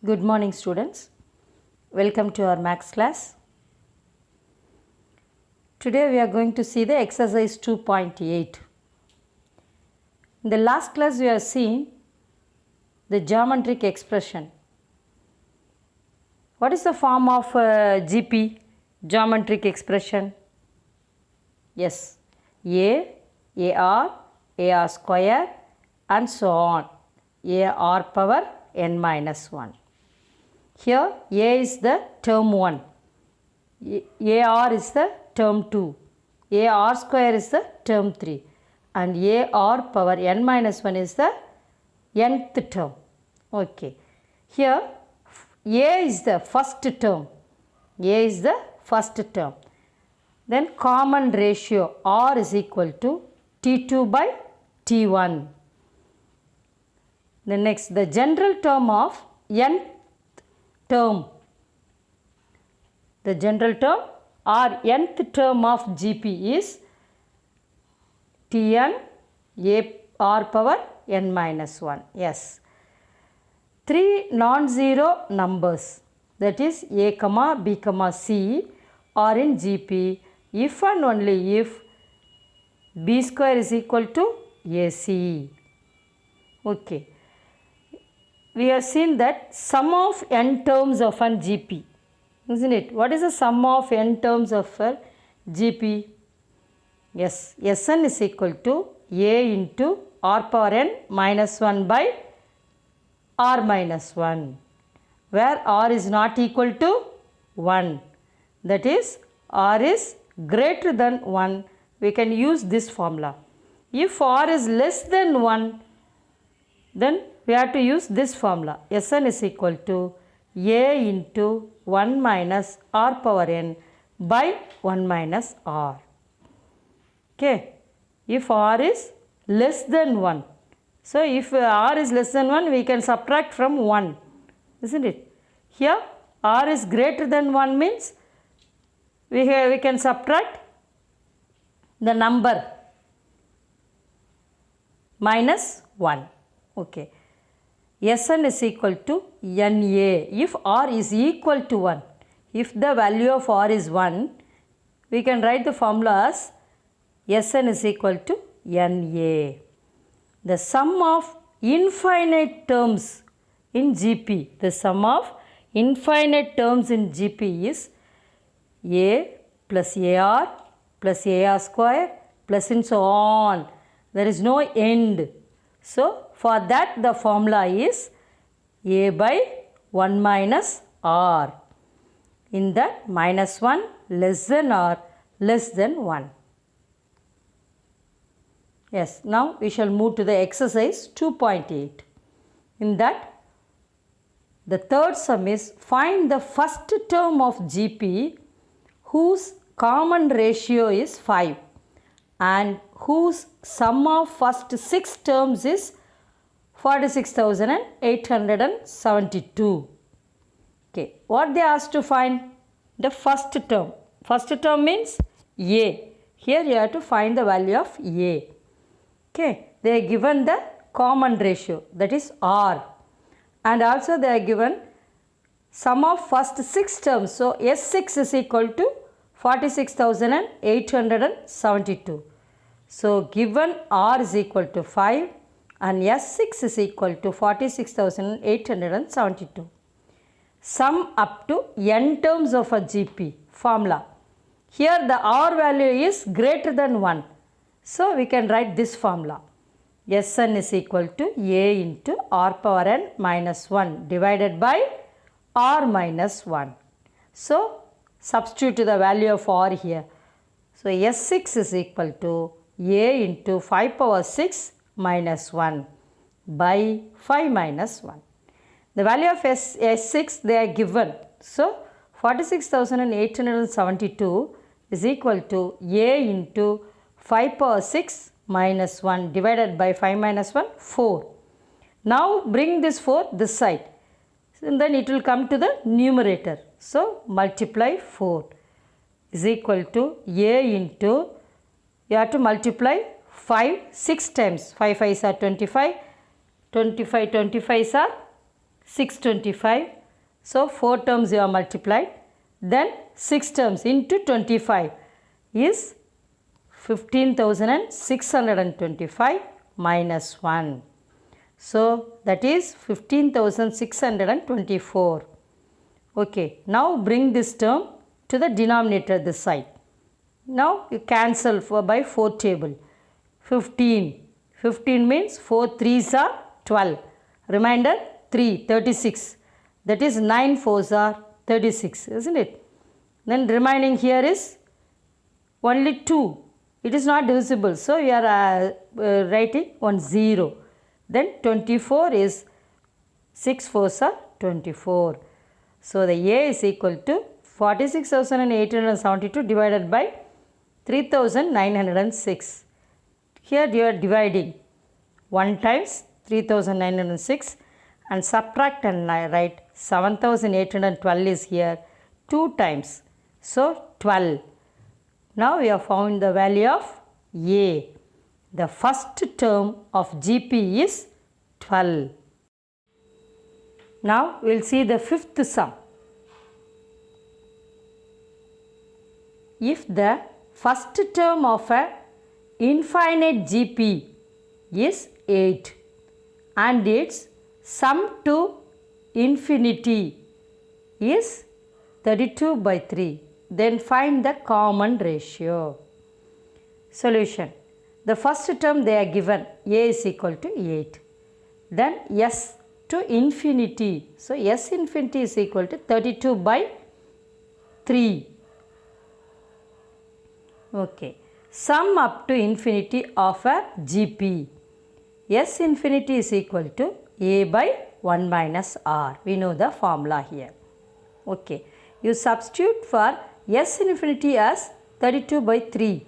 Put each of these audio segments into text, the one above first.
Good morning, students. Welcome to our maths class. Today we are going to see the exercise 2.8. In the last class we have seen the geometric expression. What is the form of GP, geometric expression? Yes, AR square and so on, AR power n minus 1. Here A is the term 1, AR is the term 2, AR square is the term 3 and AR power n minus 1 is the nth term. Okay. Here A is the first term, A is the first term. Then common ratio R is equal to T2 by T1. The next, the general term of nth term, the general term or nth term of GP is Tn AR power n minus 1. Yes. Three non-zero numbers, that is A, B, C are in GP if and only if B square is equal to AC. Okay. We have seen that sum of n terms of an GP, isn't it? What is the sum of n terms of a GP? Yes, Sn is equal to A into R power n minus 1 by R minus 1, where R is not equal to 1. That is, R is greater than 1. We can use this formula. If R is less than 1, then we have to use this formula. Sn is equal to A into 1 minus R power n by 1 minus R. Okay. If R is less than 1. So, if R is less than 1, we can subtract from 1. Isn't it? Here R is greater than 1 means we can subtract the number minus 1. Okay. Sn is equal to Na. If R is equal to 1, if the value of R is 1, we can write the formula as Sn is equal to Na. The sum of infinite terms in GP, the sum of infinite terms in GP is A plus AR plus AR square plus and so on. There is no end. So, for that the formula is A by 1 minus R. In that minus 1 less than or less than 1. Yes, now we shall move to the exercise 2.8. In that, the third sum is find the first term of GP whose common ratio is 5 and whose sum of first 6 terms is 46,872. Okay, what they asked to find? The first term. First term means A. Here you have to find the value of A. Okay, they are given the common ratio, that is R, and also they are given sum of first 6 terms. So, S6 is equal to 46,872. So, given R is equal to 5 and S6 is equal to 46,872. Sum up to n terms of a GP formula. Here the R value is greater than 1. So, we can write this formula. Sn is equal to A into R power n minus 1 divided by R minus 1. So, substitute the value of R here. So, S6 is equal to A into 5 power 6 minus 1 by 5 minus 1. The value of S6 they are given. So, 46,872 is equal to A into 5 power 6 minus 1 divided by 5 minus 1, 4. Now, bring this 4 this side and then it will come to the numerator. So, multiply 4 is equal to A into, you have to multiply 5 6 times, 5 5s are 25, 25 25s are 625. So 4 terms you have multiplied. Then 6 terms into 25 is 15,625 minus 1. So that is 15,624. Okay, now bring this term to the denominator this side. Now you cancel by 4 table. 15. 15 means 4 3s are 12. Remainder 3, 36. That is 9 4s are 36, isn't it? Then remaining here is only 2. It is not divisible. So you are writing 1 0. Then 24 is 6 4s are 24. So the A is equal to 46,872 divided by 3,906. Here you are dividing 1 times 3,906 and subtract and write 7,812 is here 2 times. So 12. Now we have found the value of A. The first term of GP is 12. Now we will see the fifth sum. If the first term of a infinite GP is 8 and its sum to infinity is 32 by 3, then find the common ratio. Solution. The first term they are given A is equal to 8. Then S to infinity. So S infinity is equal to 32 by 3. Okay. Sum up to infinity of a GP. S infinity is equal to A by 1 minus R. We know the formula here. Okay. You substitute for S infinity as 32 by 3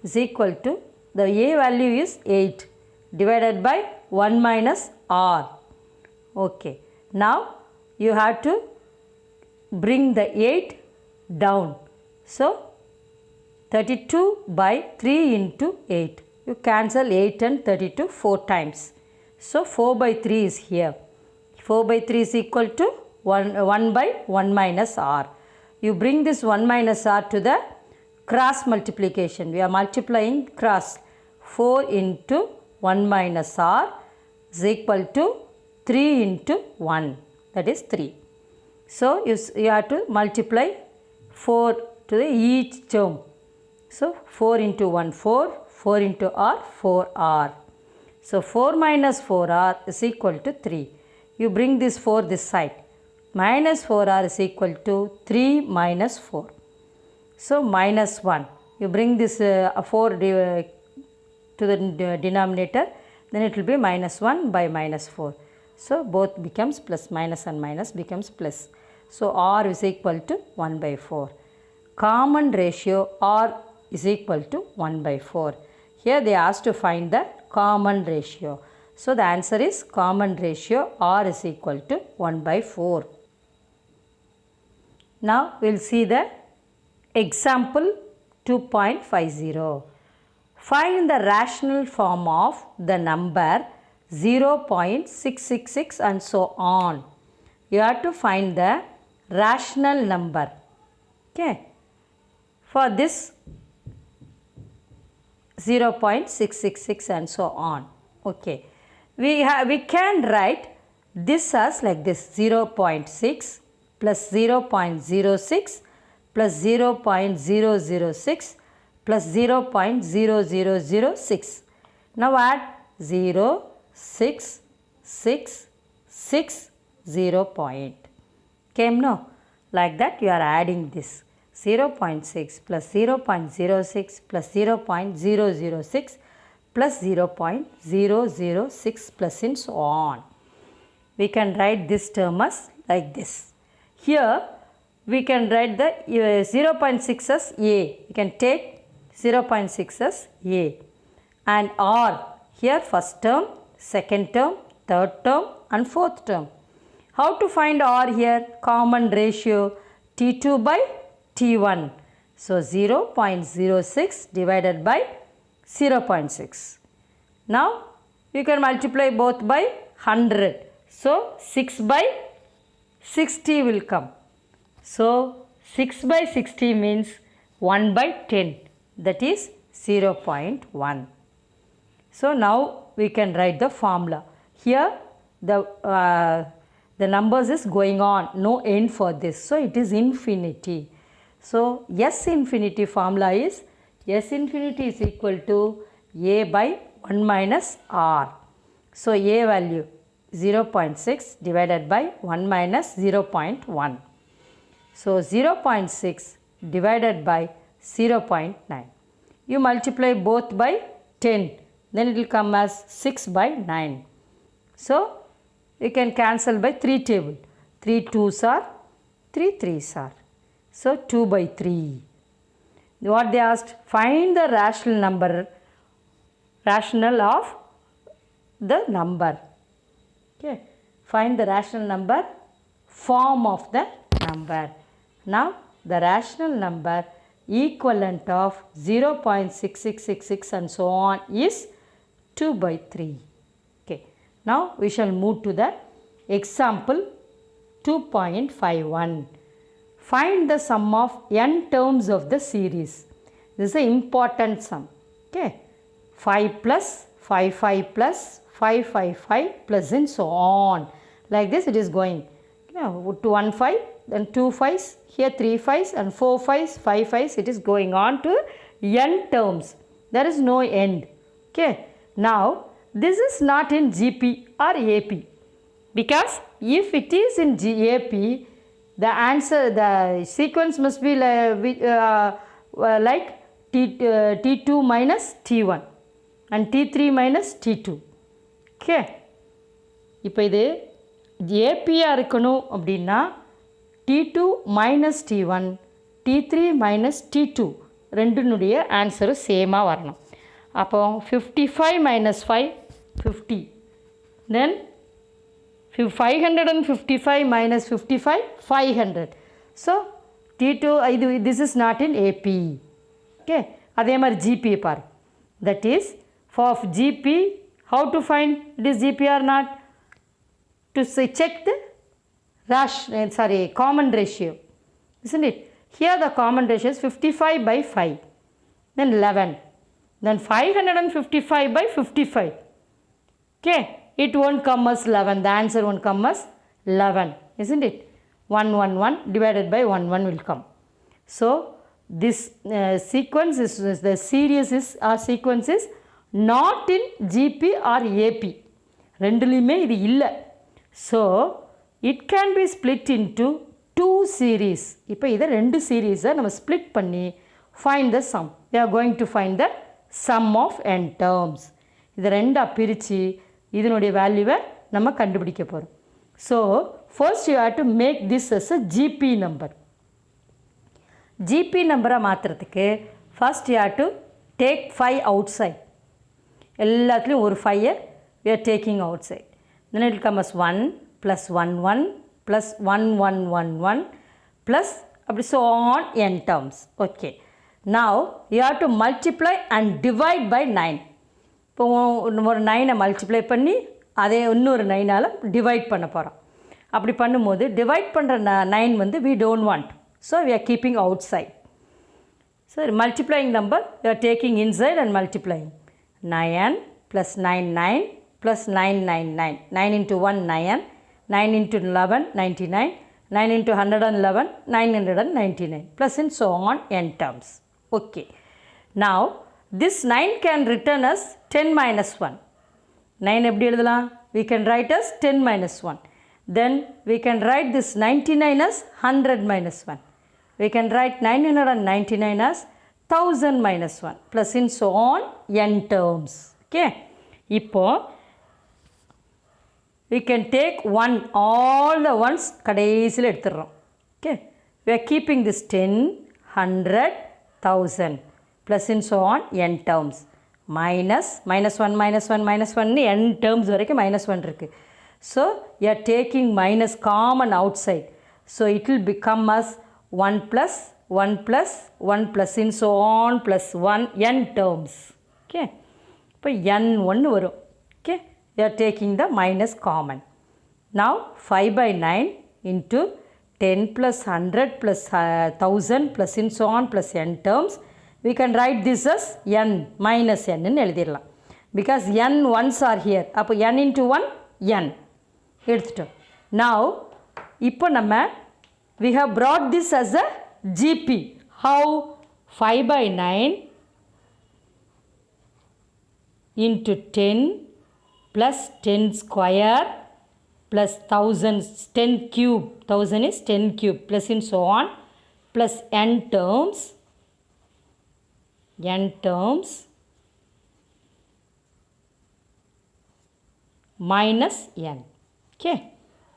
is equal to the A value is 8 divided by 1 minus R. Okay. Now you have to bring the 8 down. So 32 by 3 into 8. You cancel 8 and 32 4 times. So 4 by 3 is here. 4 by 3 is equal to 1 by 1 minus R. You bring this 1 minus R to the cross multiplication. We are multiplying cross. 4 into 1 minus R is equal to 3 into 1. That is 3. So you have to multiply 4 to each term. So 4 into 1 4, 4 into R 4R. So 4 minus 4R is equal to 3. You bring this 4 this side. Minus 4R is equal to 3 minus 4. So minus 1. You bring this 4 to the denominator. Then it will be minus 1 by minus 4. So both becomes plus, minus and minus becomes plus. So R is equal to 1 by 4. Common ratio R is equal to 1 by 4. Here they asked to find the common ratio. So the answer is common ratio R is equal to 1 by 4. Now we will see the example 2.50. Find the rational form of the number 0.666 and so on. You have to find the rational number. Okay. For this 0.666 and so on. Okay. We can write this as like this 0.6 plus 0.06 plus 0.006 plus 0.0006. Now add 0, 6, 6, 6, 0 point. Came no? Like that you are adding this 0.6 plus 0.06 plus 0.006 plus 0.006 plus and so on. We can write this term as like this. Here we can write the 0.6 as A. You can take 0.6 as A and R. Here first term, second term, third term and fourth term. How to find R here? Common ratio T2 by T1. So 0.06 divided by 0.6. Now you can multiply both by 100. So 6 by 60 will come. So 6 by 60 means 1 by 10, that is 0.1. So now we can write the formula. Here the numbers is going on, no end for this. So it is infinity. So S infinity formula is S infinity is equal to A by 1 minus R. So A value 0.6 divided by 1 minus 0.1. So 0.6 divided by 0.9. You multiply both by 10. Then it will come as 6 by 9. So you can cancel by 3 table. 3 2s are 3 3s are. So 2 by 3. What they asked? Find the rational of the number. Okay. Find the rational number form of the number. Now the rational number equivalent of 0.6666 and so on is 2 by 3. Okay. Now we shall move to the example 2.51. Find the sum of n terms of the series. This is an important sum. Okay. 5 plus 5 5 plus 5 5 5 plus and so on. Like this it is going. To 1 5, then 2 5s, here 3 5s and 4 5s, 5 5s. It is going on to n terms. There is no end. Okay. Now this is not in GP or AP, because if it is in AP, the answer, the sequence must be like T2 minus T1 and T3 minus T2. Okay. இப்போ இது ஏபியாக இருக்கணும் அப்படின்னா T2 minus T1, T3 minus T2 ரெண்டுனுடைய ஆன்சரும் சேமாக வரணும். அப்போ 55 minus 5, 50. Then 555 minus 55, 500. So T2, this is not in AP. Okay. அதே மாதிரி GP பாரு. That is, for GP, how to find it is GP or not? To check the common ratio. Isn't it? Here the common ratio is 55 by 5. Then 11. Then 555 by 55. Okay. It won't come as 11. The answer won't come as 11. Isn't it? 111 divided by 11 will come. So this sequence is, the series is, our sequence is not in GP or AP. ரெண்டுலையுமே இது இல்லை. So it can be split into 2 series. இப்போ இதை 2 சீரீஸை நம்ம split பண்ணி find the sum. We are going to find the sum of n terms. இது ரெண்டாக பிரித்து இதனுடைய வேல்யூவை நம்ம கண்டுபிடிக்க போகிறோம். So first you have to make this as a GP number. GP நம்பரை மாற்றுறதுக்கு first you have to take 5 outside. எல்லாத்துலேயும் ஒரு 5 we are taking outside. Then it will come as 1 plus 1 1 plus 1 1 1 1 plus so on n terms. Okay. Now you have to multiply and divide by 9. இப்போ ஒரு 9 multiply பண்ணி அதே இன்னொரு 9ஆல் divide பண்ண போகிறோம். அப்படி பண்ணும்போது டிவைட் பண்ணுற 9 வந்து we don't want. So we are keeping outside. So multiplying number we are taking inside and multiplying. 9 plus 9 9 plus 9 9 9. 9 into 1 9. 9 into 11 99. 9 into 111 999 plus and so on n terms. Okay. Now this 9 can return as 10 minus 1. 9 எப்படி எழுதலாம்? We can write as 10 minus 1. Then we can write this 99 as 100 minus 1. We can write 999 as 1000 minus 1 plus in so on n terms. Okay. இப்போ we can take 1, all the ones கடைசியில் எடுத்துடுறோம். Okay. We are keeping this 10, 100, 1000 plus in so on n terms. Minus 1 minus 1 minus 1 n terms வரைக்கும் minus 1 இருக்குது. So you are taking minus common outside. So it will become as 1 plus 1 plus 1 plus in so on plus 1 n terms. Okay. இப்போ n ஒன்று வரும். Okay. We are taking the minus common. Now 5 by 9 into 10 plus 100 plus 1000 plus and so on plus n terms. We can write this as n minus n ன்னு எழுதிடலாம். Because n ones are here. அப்போ n into 1 n எடுத்துட்டோம். Now இப்போ நம்ம we have brought this as a GP. How? 5 by 9 into 10 plus 10 square plus 1000 10 cube, 1000 is 10 cube plus and so on plus n terms minus n. Okay,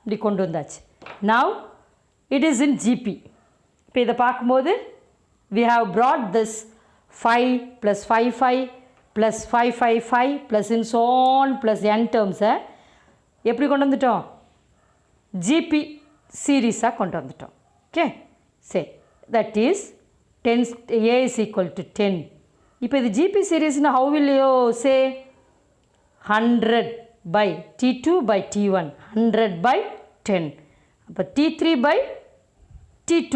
இப்படி கொண்டு வந்தாச்சு. Now it is in GP. இப்போ இதை பார்க்கும்போது we have brought this 5 plus 5 plus 5 plus and so on plus n terms எப்படி கொண்டு வந்துட்டோம்? GP சீரீஸாக கொண்டு வந்துட்டோம். ஓகே, சரி, that is 10 a is equal to 10. இப்போ இது GP சீரீஸ்னா how will you say? 100 by T2 by T1, 100 by 10. அப்போ T3 by T2,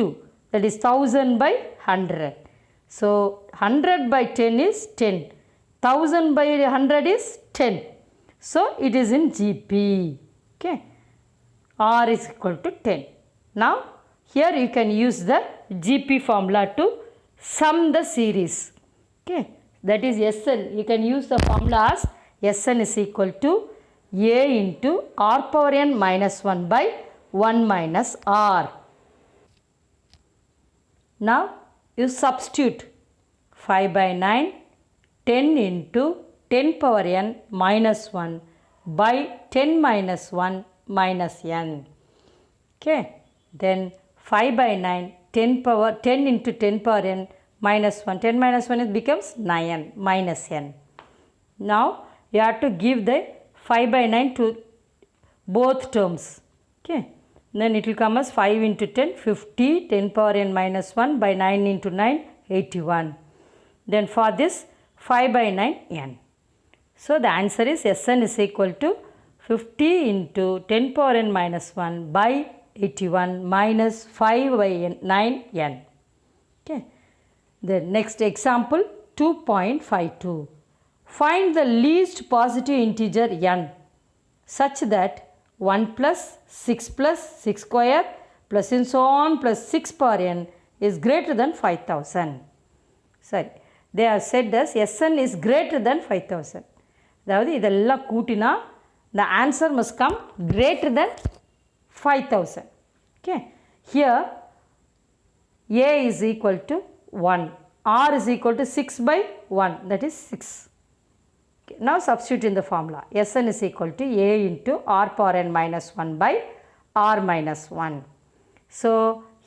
that is 1000 by 100. So 100 by 10 is 10. 1000 by 100 is 10. So it is in GP. Okay, R is equal to 10. Now here you can use the GP formula to sum the series. Okay, that is SN. You can use the formula as SN is equal to A into R power n minus 1 by 1 minus R. Now you substitute 5 by 9 10 into 10 power n minus 1 by 10 minus 1 minus n. Okay, then 5 by 9 10 into 10 power n minus 1, 10 minus 1 it becomes 9 minus n. Now you have to give the 5 by 9 to both terms. Okay, then it will come as 5 into 10 50, 10 power n minus 1 by 9 into 9 81. Then for this 5 by 9 n. So the answer is Sn is equal to 50 into 10 power n minus 1 by 81 minus 5 by 9 n. Okay. The next example 2.52. Find the least positive integer n such that 1 plus 6 square plus and so on plus 6 power n is greater than 5000. Sorry, they have said as Sn is greater than 5000. அதாவது இதெல்லாம் கூட்டினா the answer must come greater than 5000. Okay, here A is equal to 1, R is equal to 6 by 1, that is 6. Okay, now substitute in the formula. Sn is equal to A into R power n minus 1 by R minus 1. So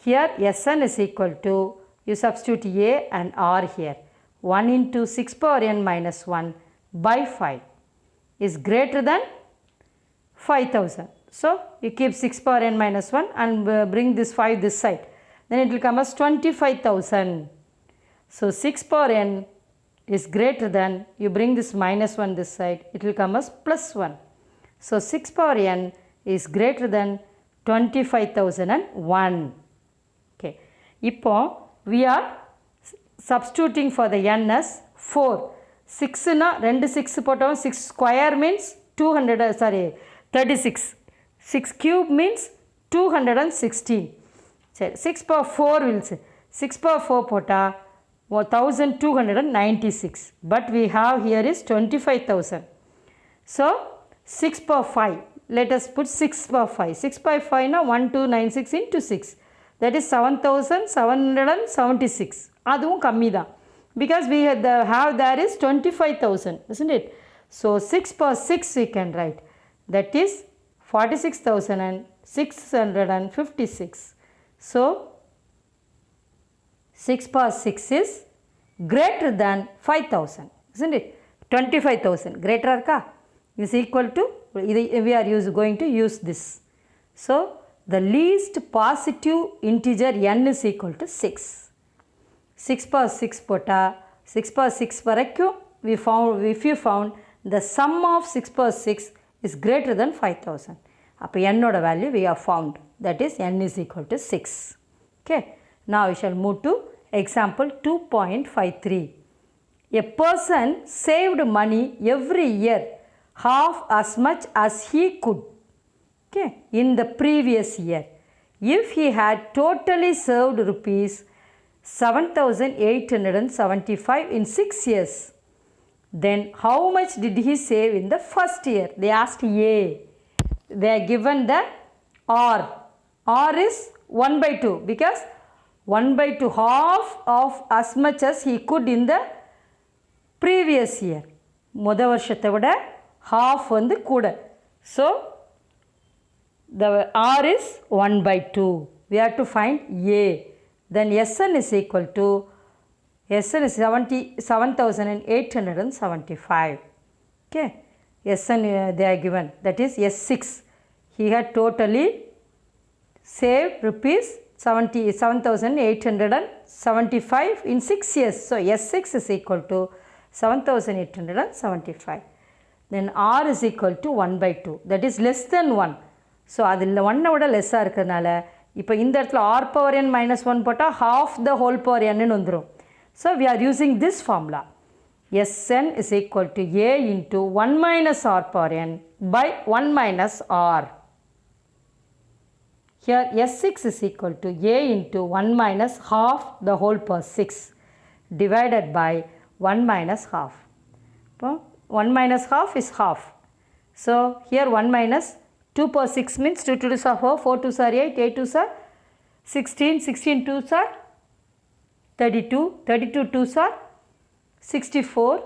here Sn is equal to, you substitute A and R here, 1 into 6 power n minus 1 by 5 is greater than 5000. So you keep 6 power n minus 1 and bring this 5 this side. Then it will come as 25,000. So 6 power n is greater than, you bring this minus 1 this side, it will come as plus 1. So 6 power n is greater than 25,001. Okay. இப்போ we are substituting for the n as 4. 6 na 2 6 போட்டோம், 6 square means 36. 6 cube means 216. சரி, 6 power 4 will say 6 power 4 போட்டா 1296, but we have here is 25,000. So 6 power 5, let us put 6 power 5. 6 power 5 now 1296 into 6, that is 7776. அதுவும் கம்மி தான், because we have there is 25,000, isn't it? So 6 power 6 we can write, that is 46,656. So 6 power 6 is greater than 5,000, isn't it? 25,000 greater இருக்கா, is equal to, we are going to use this. So the least positive integer n is equal to 6. 6 power 6 போட்டா 6 power 6 வரைக்கும் we found, if you found the sum of 6 power 6 is greater than 5,000, அப்போ என்னோட value we have found, that is n is equal to 6. Okay, now we shall move to example 2.53. A person saved money every year half as much as he could, okay, in the previous year. If he had totally saved rupees 7,875 in 6 years, then how much did he save in the first year? They asked A. They are given the R. R is 1 by 2 because 1 by 2 half of as much as he could in the previous year. முத வருஷத்தை விட half வந்து கூட. So the R is 1 by 2. We have to find A. Then Sn is equal to Sn is 7,875. Okay. Sn they are given, that is S6. He had totally saved rupees 7,875 in 6 years. So S6 is equal to 7,875. Then R is equal to 1 by 2. That is less than 1. So அதில் 1 விட லெஸ்ஸாக இருக்கிறதுனால இப்போ இந்த இடத்துல r power n minus 1 போட்டால் half the whole power n வந்துடும். So we are using this formula. Sn is equal to A into 1 minus r power n by 1 minus r. Here S6 is equal to A into 1 minus half the whole power 6 divided by 1 minus half. 1 minus half is half. So here 1 minus 2 power 6 means 2 to the 4, 4 2s are 8, 8 2s are 16, 16 2s are 32, 32 2s are 64.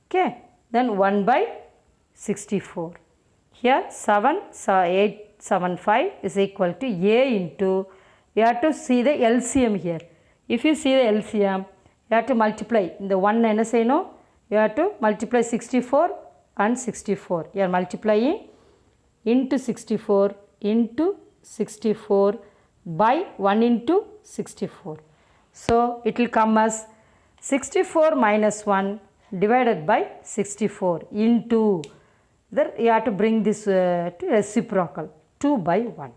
Okay, then 1 by 64. Here 7,875 is equal to A into, you have to see the LCM here. If you see the LCM, you have to multiply. The 1 என்ன செய்யணும்? You have to multiply 64 and 64. You are multiplying into 64 into 64 by 1 into 64. So it will come as 64 minus 1 divided by 64 into, there you have to bring this to reciprocal, 2 by 1.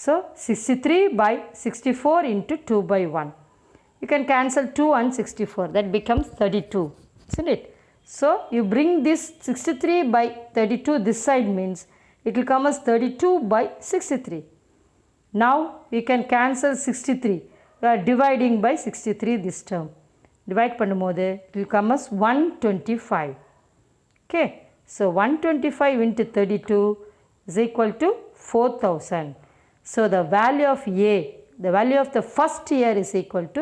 So 63 by 64 into 2 by 1. You can cancel 2 and 64, that becomes 32, isn't it? So you bring this 63 by 32 this side means it will come as 32 by 63. Now we can cancel 63. We are dividing by 63 this term. Divide பண்ணும்போது it will come as 125. Okay. So 125 into 32 is equal to 4,000. So the value of A, the value of the first year is equal to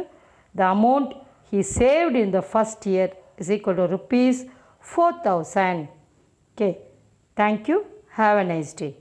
the amount he saved in the first year is equal to rupees 4,000. Okay. Thank you. Have a nice day.